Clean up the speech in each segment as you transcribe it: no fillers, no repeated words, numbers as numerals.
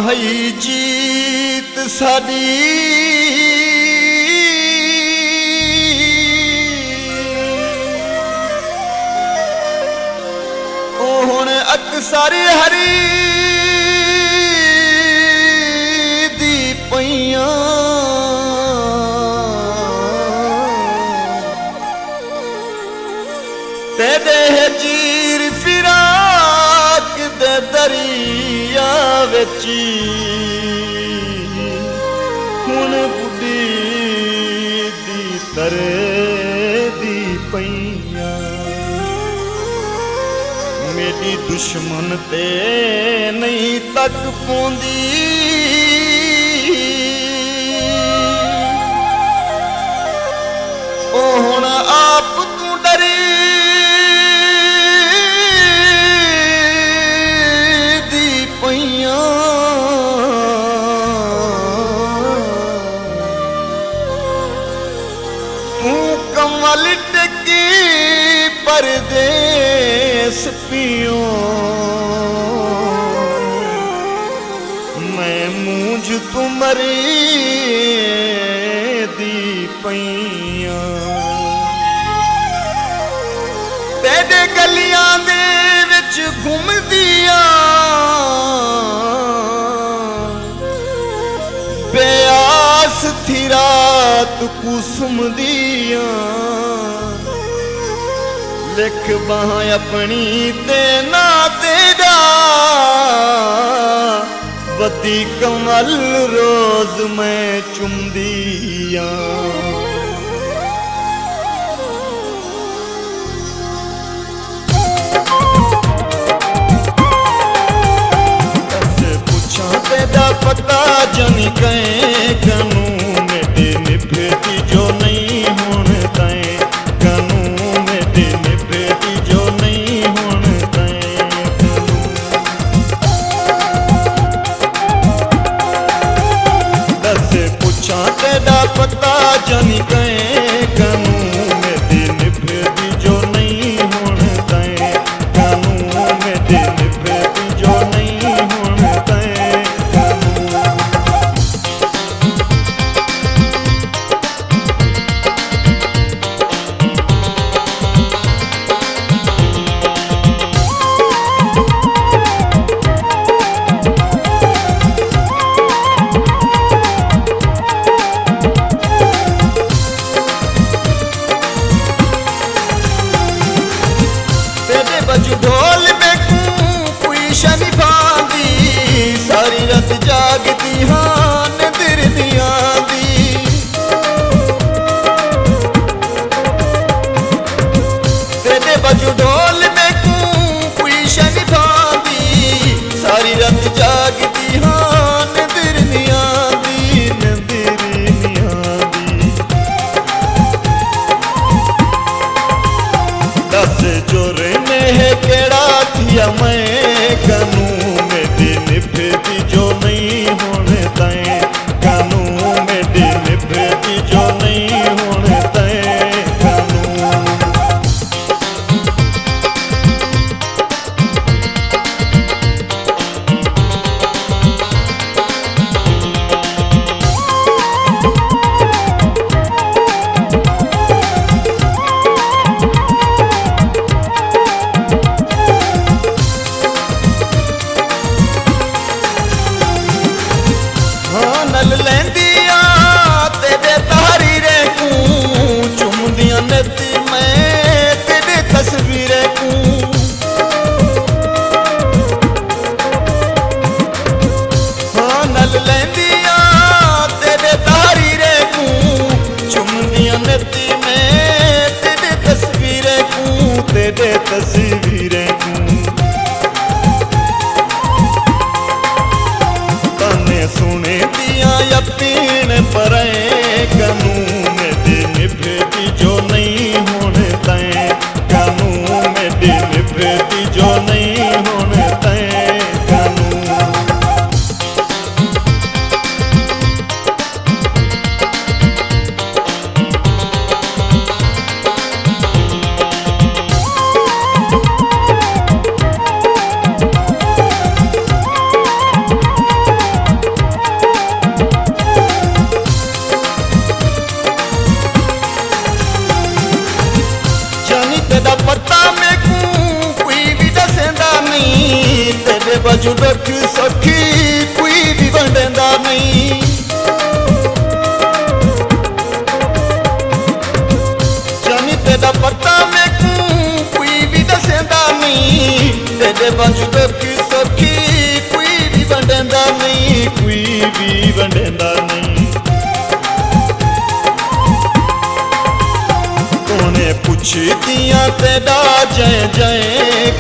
हई जीत साडी ओ हुण अक्सर हरी दी पईयां तेरे चीर फिराक दे दरिया विच हुण बुढ़ी दी तरे दी पईयां मेरी दुश्मन ते नहीं तक पोंदी ओ हुण आप तू डरी दी पईयां तू कमल टिकी परदेस पियो मैं मूंझ तू मरी दी पईयां तेरे गलियां दे विच घुमदियां बेआस थी रात कुसुम दियां लिख बाह अपनी ते ना तेरा वदी कमल रोज मैं चुमदियां पूछा तेरा पता जनी कहीं कनू मेरे निभती जो नहीं होन तैं कनू मेरे निभती जो नहीं होन तैं दस पूछा तेरा पता जनी कहीं कनू मेरे निभती जो नहीं होन तैं कनू मेरे निभती जो नहीं होन तैं बजू ढोल में कोई शनि भांदी सारी रात जागती हाँ निंदर नहीं आंदी तेरे बजू ढोल में कोई शनि भांदी सारी रात जागती हाँ निंदर नहीं आंदी निंदर नहीं आंदी दस जोरे केड़ा थिया मैं कनू मेरी निभती जो नहीं होने तैं कनू मेरी निभती जो नहीं होने तैं कनू नल लैंदिया तेरे तारी रे कू चुमदियां नती मैं तेरे तस्वीरे कू हाँ नल लैंदिया तेरे तारी रे कू चुमदियां नती मैं तेरे तस्वीरे कू तेरे तस्वीरे कू सुने दिया यकीन पर कनू मेरी निभती जो नहीं होने तैं कनू मेरी निभती जो नहीं होने तैं कनू नहीं, कोई भी वंडेंदा नहीं। तोने पुछदियां तेरा जय जय,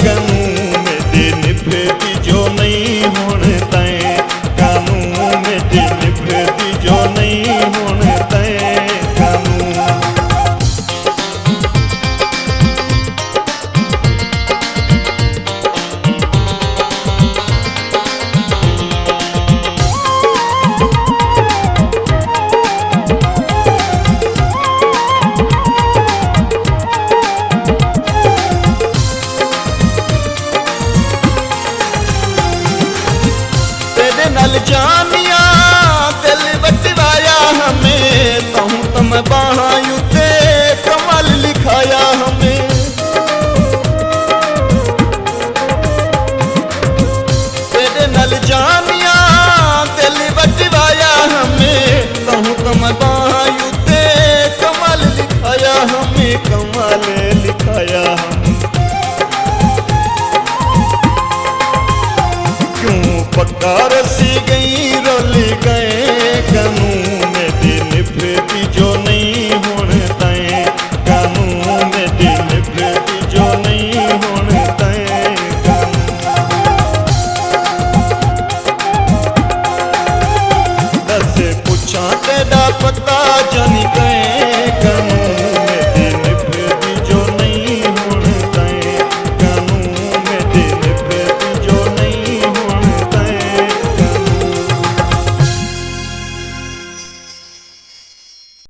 कानून मेरे निभदी जो नहीं हुण तैं, कानून मेरे निभदी जो नहीं हुण तैं कानून। नल जानिया दिल बटवाया हमें, तहूँ तम बाहां ते कमाल लिखाया हमें। तेरे नल जानिया दिल बटवाया हमें, तहूँ तम बाहां ते कमाल लिखाया हमें, कमाल लिखाया हमें। क्यों पक्का रसी गई